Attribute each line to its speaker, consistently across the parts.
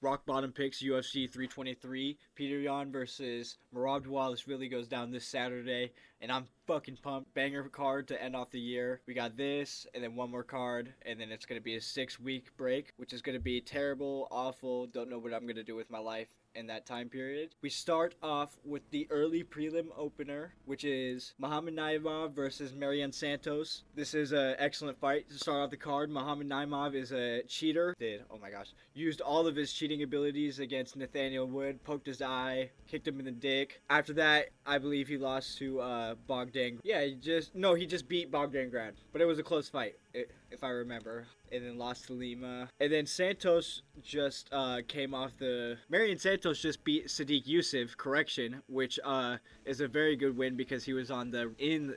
Speaker 1: Rock Bottom Picks UFC 323. Peter Yan versus Dvalishvili goes down this Saturday, and I'm fucking pumped. Banger card to end off the year. We got this, and then one more card, and then it's gonna be a 6-week break, which is gonna be terrible, awful. Don't know what I'm gonna do with my life in that time period. We start off with the early prelim opener, which is Muhammad Naimov versus Marian Santos. This is an excellent fight to start off the card. Muhammad Naimov is a cheater. Used all of his cheating abilities against Nathaniel Wood, poked his eye, kicked him in the dick. After that, I believe he lost to Bogdan. Yeah, he just beat Bogdan Grad, but it was a close fight, if I remember. And then lost to Lima. And then Santos just came off the... Marian Santos just beat Sadiq Youssef, which is a very good win because he was in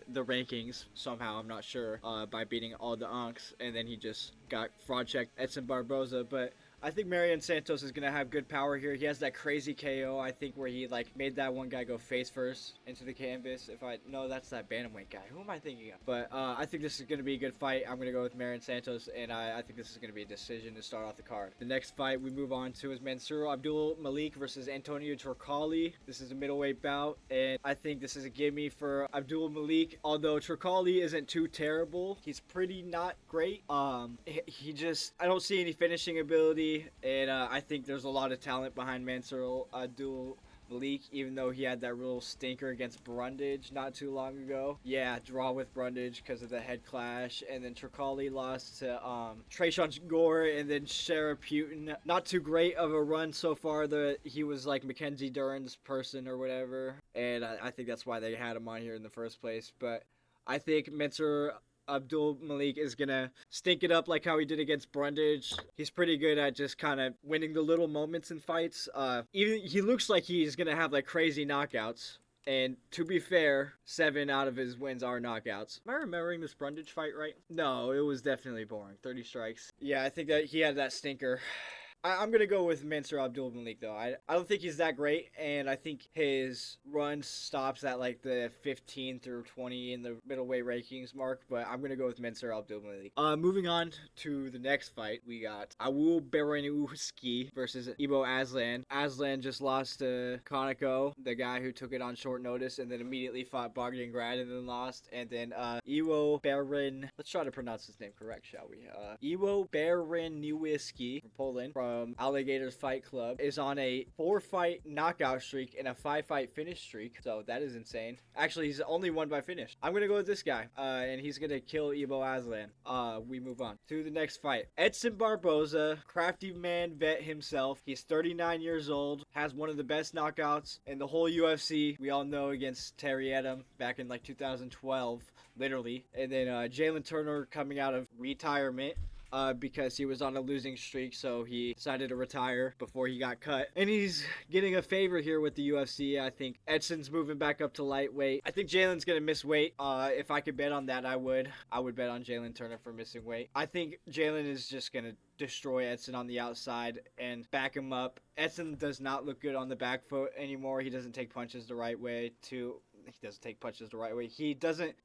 Speaker 1: the rankings somehow, I'm not sure, by beating all the Unks. And then he just got fraud checked Edson Barboza, but... I think Marian Santos is going to have good power here. He has that crazy KO, I think, where he made that one guy go face first into the canvas. No, that's that bantamweight guy. Who am I thinking of? But I think this is going to be a good fight. I'm going to go with Marian Santos, and I think this is going to be a decision to start off the card. The next fight we move on to is Mansour Abdul Malik versus Antonio Turcali. This is a middleweight bout, and I think this is a gimme for Abdul Malik. Although Turcali isn't too terrible, he's pretty not great. I don't see any finishing ability. And I think there's a lot of talent behind Mansour Abdul Malik, even though he had that real stinker against Brundage not too long ago. Yeah, draw with Brundage because of the head clash. And then Turcali lost to Trayshawn Gore and then Shara Putin. Not too great of a run so far. He was like Mackenzie Dern's person or whatever. And I think that's why they had him on here in the first place. But I think Mansour Abdul Malik is gonna stink it up like how he did against Brundage. He's pretty good at just kind of winning the little moments in fights. Even he looks like he's gonna have like crazy knockouts. And to be fair, 7 out of his wins are knockouts. Am I remembering this Brundage fight right? No, it was definitely boring. 30 strikes. Yeah, I think that he had that stinker. I'm going to go with Mansour Abdul Malik, though. I don't think he's that great, and I think his run stops at, like, the 15 through 20 in the middleweight rankings mark, but I'm going to go with Mansour Abdul Malik. Moving on to the next fight, we got Awul Berenuski versus Ibo Aslan. Aslan just lost to Koniko, the guy who took it on short notice, and then immediately fought Bogdan Grad and then lost, and then Iwo Beren... Let's try to pronounce his name correct, shall we? Iwo Berenuski from Poland, from Alligators Fight Club, is on a 4-fight knockout streak and a 5-fight finish streak. So that is insane. Actually, he's only won by finish. I'm going to go with this guy. And he's going to kill Ibo Aslan. We move on to the next fight. Edson Barboza, crafty man vet himself. He's 39 years old. Has one of the best knockouts in the whole UFC. We all know against Terry Edom back in like 2012. Literally. And then Jalen Turner coming out of retirement. Because he was on a losing streak, so he decided to retire before he got cut. And he's getting a favor here with the UFC. I think Edson's moving back up to lightweight. I think Jalen's going to miss weight. If I could bet on that, I would. I would bet on Jalen Turner for missing weight. I think Jalen is just going to destroy Edson on the outside and back him up. Edson does not look good on the back foot anymore. He doesn't take punches the right way He doesn't take punches the right way.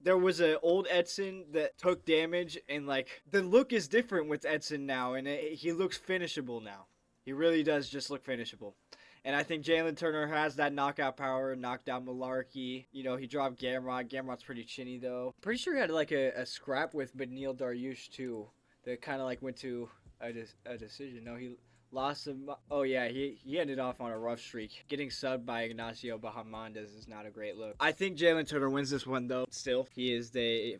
Speaker 1: There was an old Edson that took damage, and like the look is different with Edson now, and he looks finishable now. He really does just look finishable. And I think Jalen Turner has that knockout power, knocked out Malarkey. You know, he dropped Gamrot. Gamrot's pretty chinny though. Pretty sure he had like a scrap with Benil Dariush too. That kind of like went to a decision. No, he lost him. Oh yeah, he ended off on a rough streak. Getting subbed by Ignacio Bahamondes is not a great look. I think Jalen Turner wins this one though. Still, he is the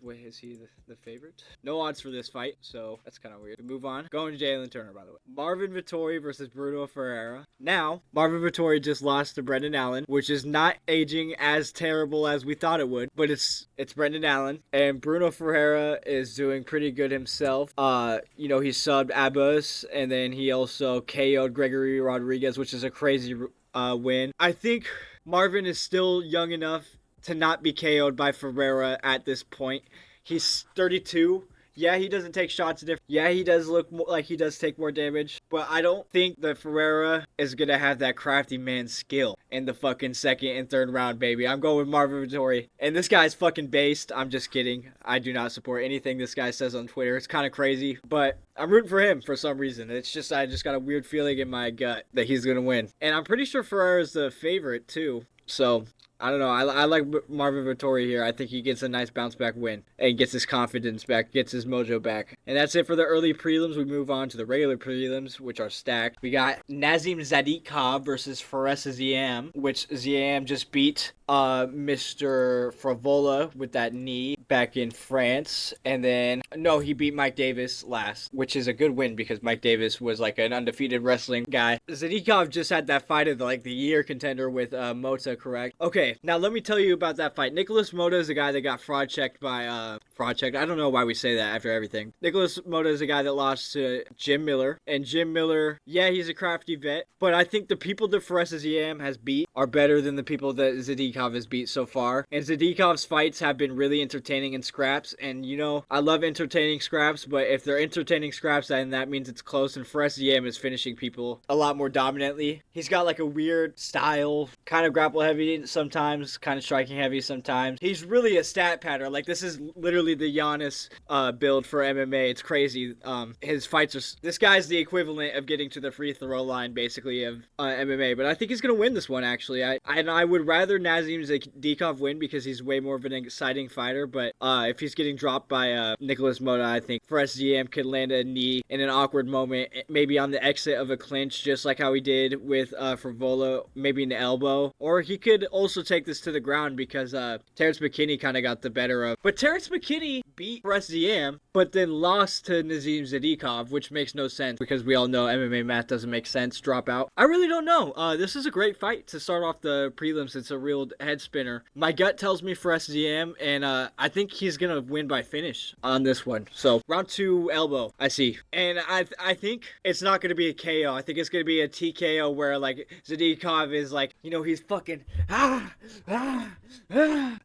Speaker 1: favorite? No odds for this fight, so that's kind of weird. We move on. Going to Jalen Turner, by the way. Marvin Vettori versus Bruno Ferreira. Now, Marvin Vettori just lost to Brendan Allen, which is not aging as terrible as we thought it would, but it's Brendan Allen, and Bruno Ferreira is doing pretty good himself. He subbed Abbas, and then he also KO'd Gregory Rodriguez, which is a crazy win. I think Marvin is still young enough to not be KO'd by Ferreira at this point. He's 32. Yeah, he doesn't take shots different. Yeah, he does look like he does take more damage. But I don't think that Ferreira is going to have that crafty man skill in the fucking second and third round, baby. I'm going with Marvin Vettori. And this guy's fucking based. I'm just kidding. I do not support anything this guy says on Twitter. It's kind of crazy. But I'm rooting for him for some reason. It's just, I just got a weird feeling in my gut that he's going to win. And I'm pretty sure Ferreira's the favorite, too. So, I don't know. I like Marvin Vettori here. I think he gets a nice bounce back win and gets his confidence back, gets his mojo back. And that's it for the early prelims. We move on to the regular prelims, which are stacked. We got Nazim Zadikov versus Fares Ziam, which Ziam just beat Mr. Fravola with that knee back in France. And then, no, he beat Mike Davis last, which is a good win because Mike Davis was like an undefeated wrestling guy. Zadikov just had that fight of like the year contender with Mota, correct? Okay, now let me tell you about that fight. Nicholas Mota is the guy that got fraud checked by, I don't know why we say that after everything. Nicholas Mota is the guy that lost to Jim Miller. And Jim Miller, yeah, he's a crafty vet, but I think the people that Fares Ziam has beat are better than the people that Zadikov has beat so far. And Zadikov's fights have been really entertaining in scraps. And, you know, I love entertaining scraps, but if they're entertaining scraps, then that means it's close. And Fares Ziam is finishing people a lot more dominantly. He's got like a weird style, kind of grapple heavy sometimes, kind of striking heavy sometimes. He's really a stat pattern. Like, this is literally the Giannis build for MMA. It's crazy. His fights are... This guy's the equivalent of getting to the free throw line, basically, of MMA. But I think he's going to win this one, actually. I would rather Nazim Zadikov win because he's way more of an exciting fighter. But if he's getting dropped by Nicholas Mota, I think Fares Ziam could land a knee in an awkward moment, maybe on the exit of a clinch, just like how he did with Fravola, maybe an elbow. Or he could also take this to the ground because Terrence McKinney kind of got the better of. But Terrence McKinney beat Fares Ziam, but then lost to Nazim Zadikov, which makes no sense because we all know MMA math doesn't make sense. Drop out. I really don't know. This is a great fight to start off the prelims. It's a real head spinner. My gut tells me Fares Ziam, and I think he's gonna win by finish on this one. So round 2 elbow, I see, and I think it's not gonna be a KO. I think it's gonna be a TKO where like Zadikov is like, you know, he's fucking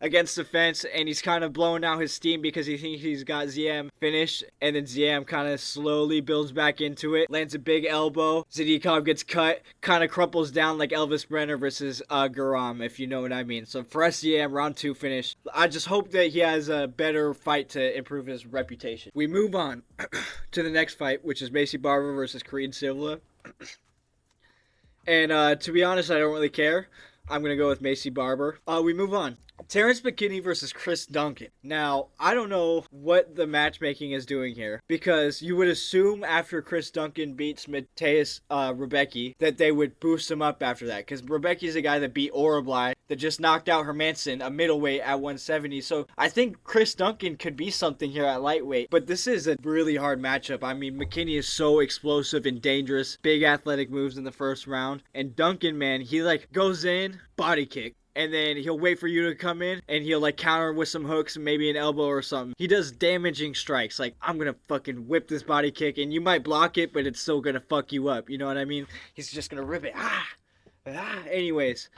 Speaker 1: against the fence, and he's kind of blowing out his steam because he thinks he's got Ziam finished, and then Ziam kind of slowly builds back into it, lands a big elbow. Zadikov gets cut, kind of crumples down like Elvis Brenner versus Garam, if you know what I mean. So Fares Ziam, round 2 finish. I just hope that he has a better fight to improve his reputation. We move on to the next fight, which is Macy Barber versus Kareem Silva. And to be honest, I don't really care. I'm going to go with Macy Barber. We move on. Terrence McKinney versus Chris Duncan. Now, I don't know what the matchmaking is doing here, because you would assume after Chris Duncan beats Mateus Rebecki that they would boost him up after that, because Rebecki's a guy that beat Orably, that just knocked out Hermanson, a middleweight at 170. So I think Chris Duncan could be something here at lightweight, but this is a really hard matchup. I mean, McKinney is so explosive and dangerous, big athletic moves in the first round, and Duncan, man, he like goes in, body kick, and then he'll wait for you to come in, and he'll like counter with some hooks and maybe an elbow or something. He does damaging strikes. Like, I'm gonna fucking whip this body kick, and you might block it, but it's still gonna fuck you up. You know what I mean? He's just gonna rip it. Anyways.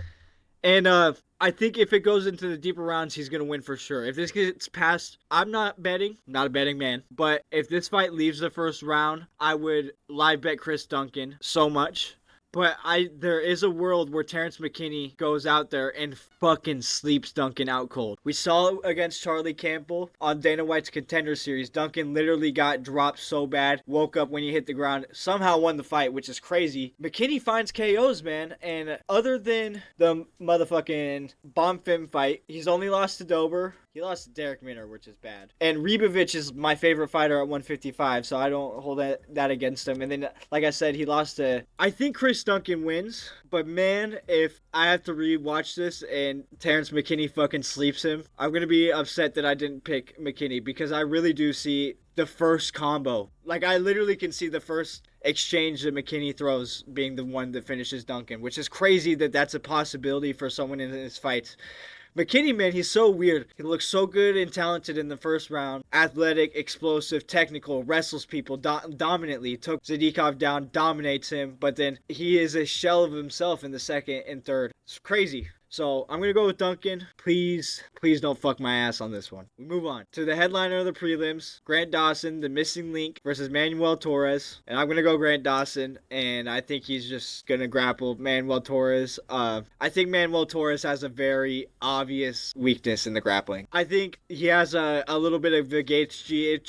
Speaker 1: And I think if it goes into the deeper rounds, he's gonna win for sure. If this gets past, I'm not betting, not a betting man, but if this fight leaves the first round, I would live bet Chris Duncan so much. But there is a world where Terrence McKinney goes out there and fucking sleeps Duncan out cold. We saw it against Charlie Campbell on Dana White's Contender Series. Duncan literally got dropped so bad, woke up when he hit the ground, somehow won the fight, which is crazy. McKinney finds KOs, man, and other than the motherfucking Bonfim fight, he's only lost to Dober. He lost to Derek Minner, which is bad. And Rebovich is my favorite fighter at 155, so I don't hold that against him. And then, like I said, he lost to... I think Chris Duncan wins, but man, if I have to rewatch this and Terrence McKinney fucking sleeps him, I'm going to be upset that I didn't pick McKinney, because I really do see the first combo. Like, I literally can see the first exchange that McKinney throws being the one that finishes Duncan, which is crazy that that's a possibility for someone in his fights. McKinney, man, he's so weird. He looks so good and talented in the first round. Athletic, explosive, technical, wrestles people dominantly. Took Zadikov down, dominates him, but then he is a shell of himself in the second and third. It's crazy. So I'm going to go with Duncan. Please don't fuck my ass on this one. We move on to the headliner of the prelims, Grant Dawson, the missing link versus Manuel Torres. And I'm going to go Grant Dawson, and I think he's just going to grapple Manuel Torres. I think Manuel Torres has a very obvious weakness in the grappling. I think he has a little bit of the Gaethje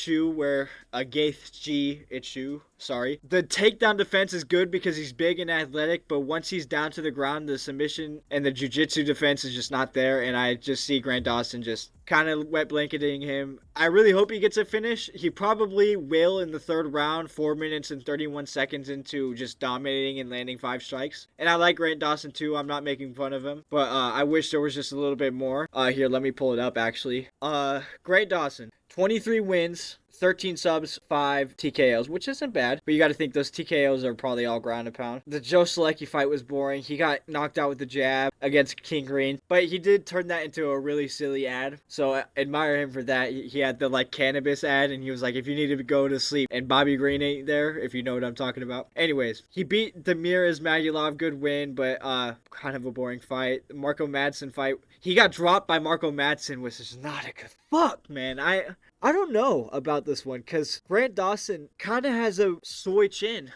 Speaker 1: issue. Sorry. The takedown defense is good because he's big and athletic, but once he's down to the ground, the submission and the jiu-jitsu defense is just not there, and I just see Grant Dawson just kind of wet blanketing him. I really hope he gets a finish. He probably will in the third round, 4 minutes and 31 seconds into just dominating and landing 5 strikes. And I like Grant Dawson too. I'm not making fun of him, but I wish there was just a little bit more. Here, let me pull it up actually. Grant Dawson, 23 wins, 13 subs, 5 TKOs, which isn't bad. But you got to think those TKOs are probably all ground and pound. The Joe Selecki fight was boring. He got knocked out with the jab against King Green. But he did turn that into a really silly ad. So I admire him for that. He had the cannabis ad, and he was like, if you need to go to sleep. And Bobby Green ain't there, if you know what I'm talking about. Anyways, he beat Damir Ismagulov. Good win, but kind of a boring fight. Marco Madsen fight. He got dropped by Marco Madsen, which is not a good fuck, man. I don't know about this one because Grant Dawson kind of has a soy chin.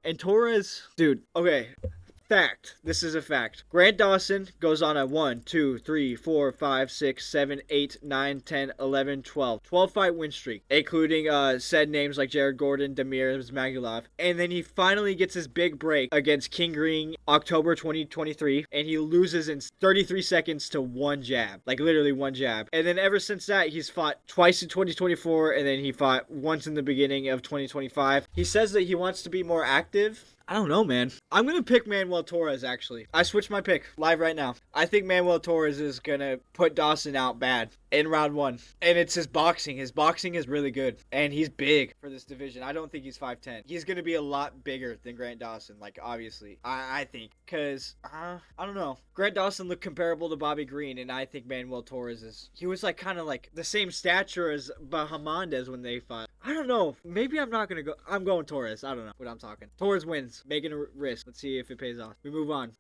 Speaker 1: And Torres, dude, okay. Fact. This is a fact. Grant Dawson goes on a 1, 2, 3, 4, 5, 6, 7, 8, 9, 10, 11, 12. 12 fight win streak, including said names like Jared Gordon, Damir Ismagulov. And then he finally gets his big break against King Green October 2023. And he loses in 33 seconds to one jab. Like literally one jab. And then ever since that, he's fought twice in 2024. And then he fought once in the beginning of 2025. He says that he wants to be more active. I don't know, man. I'm going to pick Manuel Torres, actually. I switched my pick live right now. I think Manuel Torres is going to put Dawson out bad in round 1. And it's his boxing. His boxing is really good. And he's big for this division. I don't think he's 5'10". He's going to be a lot bigger than Grant Dawson, obviously. I think. Because, I don't know. Grant Dawson looked comparable to Bobby Green. And I think Manuel Torres is... He was, kind of the same stature as Bahamandez when they fought. I don't know. Maybe I'm not going to go... I'm going Torres. I don't know what I'm talking. Torres wins. Making a risk. Let's see if it pays off. We move on.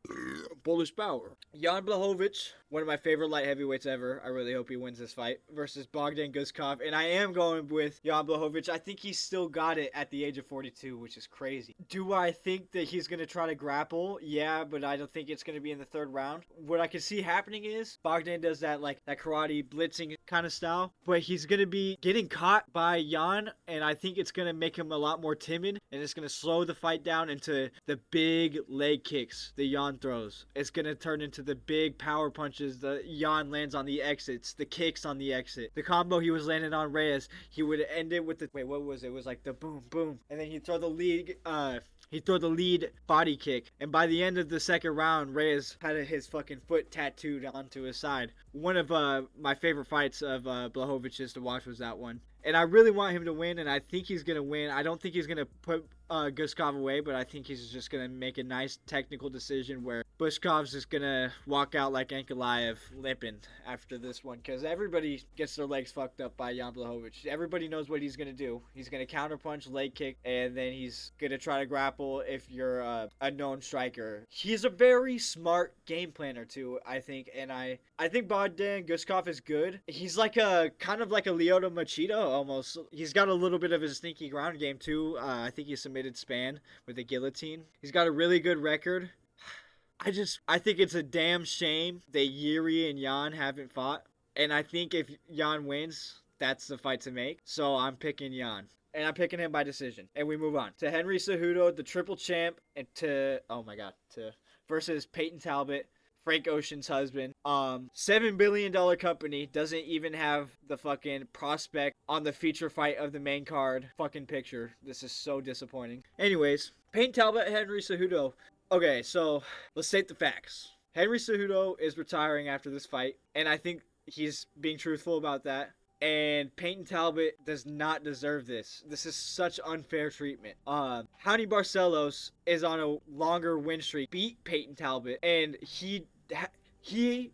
Speaker 1: Bullish power. Jan Blachowicz, one of my favorite light heavyweights ever. I really hope he wins this fight. Versus Bogdan Guskov. And I am going with Jan Blachowicz. I think he's still got it at the age of 42, which is crazy. Do I think that he's going to try to grapple? Yeah, but I don't think it's going to be in the third round. What I can see happening is Bogdan does that that karate blitzing kind of style. But he's going to be getting caught by Jan. And I think it's going to make him a lot more timid. And it's going to slow the fight down into the big leg kicks that Jan throws. It's going to turn into the big power punches that Jan lands on the exits, the kicks on the exit. The combo he was landing on Reyes, he would end it with the... Wait, what was it? It was the boom, boom. And then he'd throw the lead body kick. And by the end of the second round, Reyes had his fucking foot tattooed onto his side. One of my favorite fights of Blachowicz's to watch was that one. And I really want him to win, and I think he's going to win. I don't think he's going to put Guskov away, but I think he's just going to make a nice technical decision where Buskov's just going to walk out like Ankalaev limping after this one, because everybody gets their legs fucked up by Jan Blachowicz. Everybody knows what he's going to do. He's going to counterpunch, leg kick, and then he's going to try to grapple if you're a known striker. He's a very smart game planner, too, I think, and I think Bogdan Guskov is good. He's kind of like a Lyoto Machida, almost. He's got a little bit of a sneaky ground game, too. I think he submitted Span with the guillotine. He's got a really good record. I think it's a damn shame that Yuri and Jan haven't fought. And I think if Jan wins, that's the fight to make. So I'm picking Jan. And I'm picking him by decision. And we move on to Henry Cejudo, the triple champ, and versus Peyton Talbot, Frank Ocean's husband. $7 billion company doesn't even have the fucking prospect on the feature fight of the main card fucking picture. This is so disappointing. Anyways, Peyton Talbot, Henry Cejudo. Okay, so let's state the facts. Henry Cejudo is retiring after this fight, and I think he's being truthful about that. And Peyton Talbot does not deserve this. This is such unfair treatment. Howdy Barcelos is on a longer win streak, beat Peyton Talbot, and he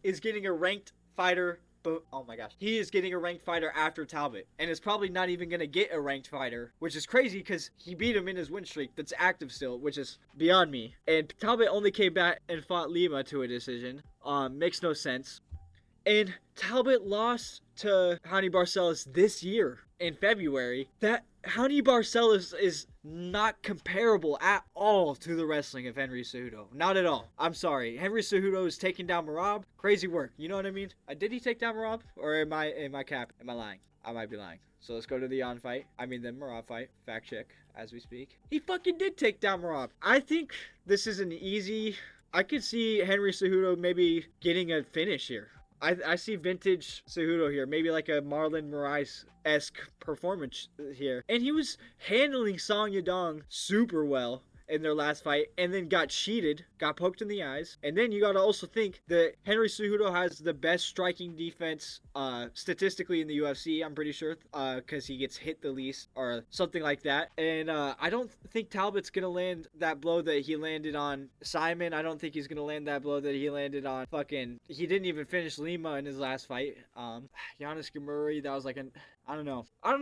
Speaker 1: is getting a ranked fighter but oh my gosh, he is getting a ranked fighter after Talbot, and is probably not even gonna get a ranked fighter, which is crazy because he beat him in his win streak that's active still, which is beyond me. And Talbot only came back and fought Lima to a decision. Makes no sense. And Talbot lost to Hany Barcelos this year in February. That Hany Barcelos is not comparable at all to the wrestling of Henry Cejudo. Not at all. I'm sorry. Henry Cejudo is taking down Merab. Crazy work. You know what I mean? Did he take down Merab? Or am I lying? I might be lying. So let's go to the the Merab fight. Fact check as we speak. He fucking did take down Merab. I think this is an easy... I could see Henry Cejudo maybe getting a finish here. I see vintage Cejudo here, maybe like a Marlon Moraes-esque performance here. And he was handling Song Yadong super well in their last fight, and then got cheated, got poked in the eyes. And then you gotta also think that Henry Cejudo has the best striking defense statistically in the UFC, I'm pretty sure, because he gets hit the least or something like that. And I don't think Talbot's gonna land that blow that he landed on Simon. I don't think he's gonna land that blow that he landed on he didn't even finish Lima in his last fight. Giannis Gamuri, that was like I don't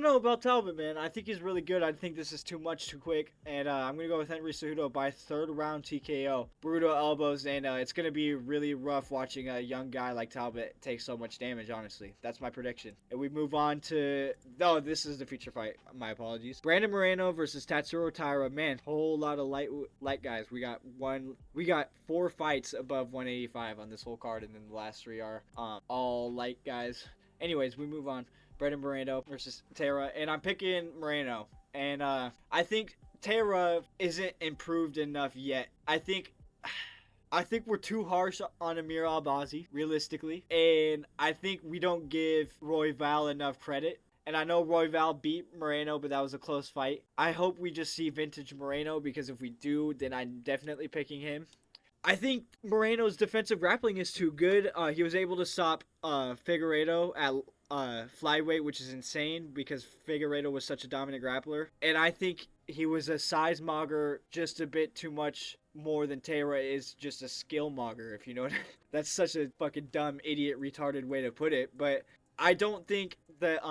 Speaker 1: know about Talbot, man. I think he's really good. I think this is too much too quick. And I'm going to go with Henry Cejudo by third round TKO. Brutal elbows. And it's going to be really rough watching a young guy like Talbot take so much damage, honestly. That's my prediction. And we move on to... Oh, this is the feature fight. My apologies. Brandon Moreno versus Tatsuro Taira. Man, whole lot of light guys. We got 4 fights above 185 on this whole card. And then the last 3 are all light guys. Anyways, we move on. Brandon Moreno versus Taira, and I'm picking Moreno. And I think Taira isn't improved enough yet. I think we're too harsh on Amir Albazi, realistically. And I think we don't give Royval enough credit. And I know Royval beat Moreno, but that was a close fight. I hope we just see vintage Moreno, because if we do, then I'm definitely picking him. I think Moreno's defensive grappling is too good. He was able to stop Figueiredo at flyweight, which is insane because Figueiredo was such a dominant grappler. And I think he was a size mogger just a bit too much more than Taira is just a skill mogger, if you know what I mean. That's such a fucking dumb, idiot, retarded way to put it. But I don't think that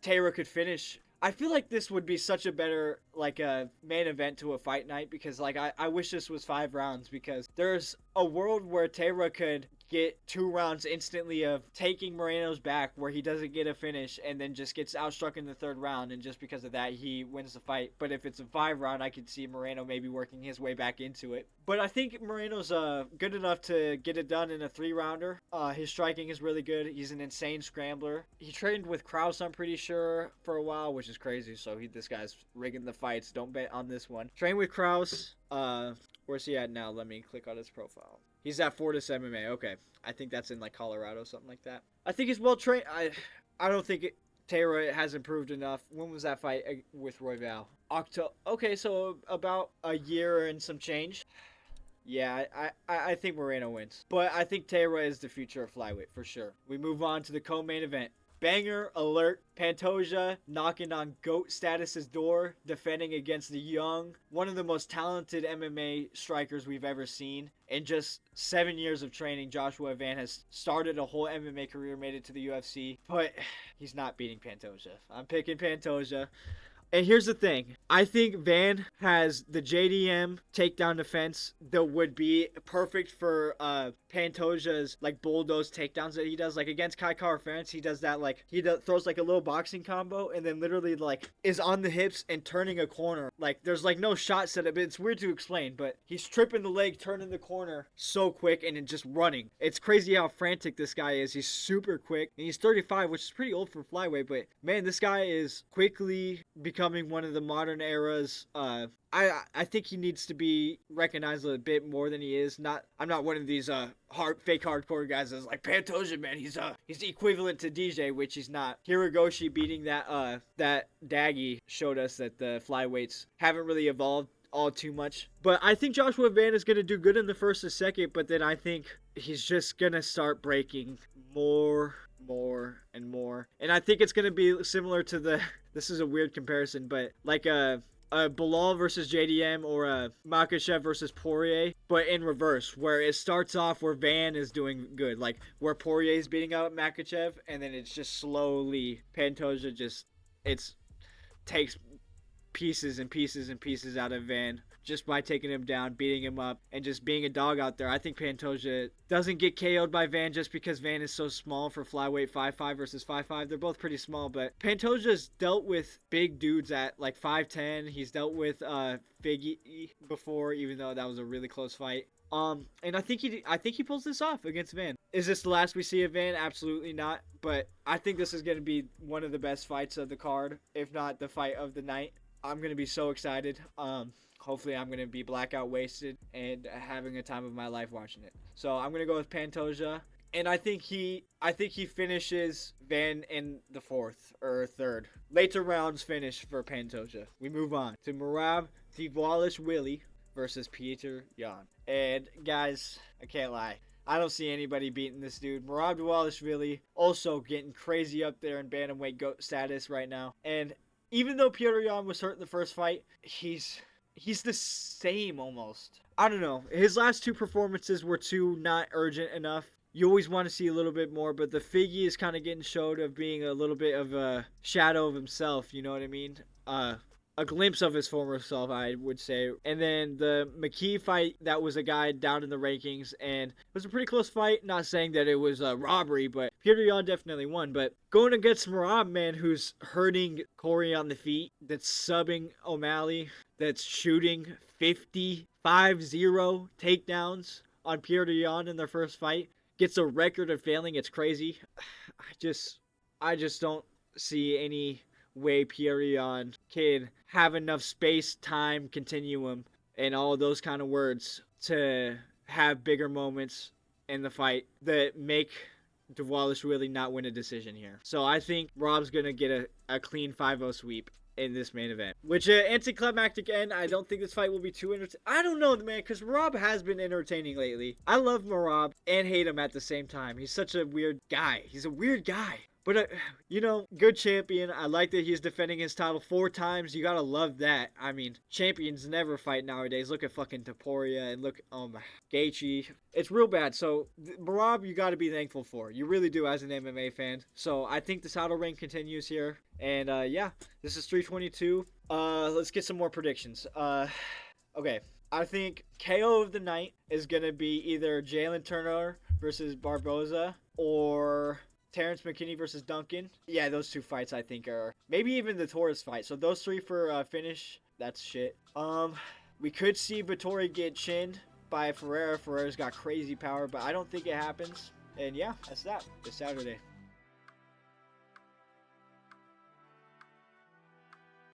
Speaker 1: Taira could finish. I feel like this would be such a better, like, a main event to a fight night, because, like, I wish this was 5 rounds, because there's a world where Taira could get 2 rounds instantly of taking Moreno's back where he doesn't get a finish and then just gets outstruck in the 3rd round, and just because of that he wins the fight. But if it's a 5 round, I could see Moreno maybe working his way back into it. But I think Moreno's good enough to get it done in a 3-rounder. His striking is really good. He's an insane scrambler. He trained with Krause, I'm pretty sure, for a while, which is crazy. So this guy's rigging the fights. Don't bet on this one. Trained with Krause. Where's he at now? Let me click on his profile. He's at Fortis MMA. Okay. I think that's in, like, Colorado, something like that. I think he's well trained. I don't think Taira has improved enough. When was that fight with Royval? October. Okay, so about a year and some change. Yeah, I think Moreno wins. But I think Taira is the future of flyweight for sure. We move on to the co-main event. Banger alert. Pantoja knocking on GOAT status's door, defending against the young, one of the most talented MMA strikers we've ever seen. In just 7 years of training, Joshua Van has started a whole MMA career, made it to the UFC, but he's not beating Pantoja. I'm picking Pantoja. And here's the thing. I think Van has the JDM takedown defense that would be perfect for Pantoja's, like, bulldoze takedowns that he does. Like, against Kai Kara-France, he does that, like, throws, like, a little boxing combo and then literally, like, is on the hips and turning a corner. Like, there's, like, no shot set up. It's weird to explain, but he's tripping the leg, turning the corner so quick and then just running. It's crazy how frantic this guy is. He's super quick. And he's 35, which is pretty old for flyweight, but, man, this guy is quickly becoming one of the modern era's. I think he needs to be recognized a bit more than he is. I'm not one of these fake hardcore guys that's like, Pantoja, man, he's equivalent to DJ, which he's not. Hirogoshi beating that Daggy showed us that the flyweights haven't really evolved all too much. But I think Joshua Van is going to do good in the 1st and 2nd, but then I think he's just going to start breaking more and more. And I think it's going to be similar to this is a weird comparison, but like Bilal versus JDM or a Makhachev versus Poirier, but in reverse, where it starts off where Van is doing good, like where Poirier is beating out Makhachev, and then it's just slowly Pantoja just it's takes pieces and pieces and pieces out of Van just by taking him down, beating him up, and just being a dog out there. I think Pantoja doesn't get KO'd by Van just because Van is so small for flyweight 5'5 versus 5'5. They're both pretty small, but Pantoja's dealt with big dudes at like 5'10. He's dealt with Figgy before, even though that was a really close fight. And I think he pulls this off against Van. Is this the last we see of Van? Absolutely not. But I think this is going to be one of the best fights of the card, if not the fight of the night. I'm going to be so excited. Hopefully I'm going to be blackout wasted and having a time of my life watching it. So I'm going to go with Pantoja. And I think he finishes Van in the fourth or third. Later rounds finish for Pantoja. We move on to Merab Dvalishvili versus Peter Yan. And guys, I can't lie. I don't see anybody beating this dude. Merab Dvalishvili also getting crazy up there in bantamweight GOAT status right now. And even though Peter Yan was hurt in the first fight, he's the same almost. I don't know. His last two performances were too not urgent enough. You always want to see a little bit more, but the Figgy is kind of getting showed of being a little bit of a shadow of himself, you know what I mean? A glimpse of his former self, I would say. And then the McKee fight, that was a guy down in the rankings, and it was a pretty close fight. Not saying that it was a robbery, but Peter Yan definitely won. But going against Merab, man, who's hurting Corey on the feet, that's subbing O'Malley, that's shooting 50 takedowns on Peter Yan in their first fight, gets a record of failing. It's crazy. I just don't see any way Peter Yan can have enough space, time, continuum, and all those kind of words to have bigger moments in the fight that make Dvalishvili not win a decision here. So I think Rob's going to get a clean 5-0 sweep in this main event. Which, anticlimactic end, I don't think this fight will be too entertaining. I don't know, man, because Merab has been entertaining lately. I love Merab and hate him at the same time. He's such a weird guy. He's a weird guy. But, good champion. I like that he's defending his title 4 times. You gotta love that. I mean, champions never fight nowadays. Look at fucking Topuria and look, Gaethje. It's real bad. So, Merab, you gotta be thankful for. You really do as an MMA fan. So, I think the title reign continues here. And, yeah, this is 322. Let's get some more predictions. Okay. I think KO of the night is gonna be either Jalen Turner versus Barboza or Terrence McKinney versus Duncan. Yeah, those 2 fights I think are maybe even the Torres fight. So those 3 for finish. That's shit. We could see Vettori get chinned by Ferreira. Ferreira's got crazy power, but I don't think it happens. And yeah, that's that. This Saturday.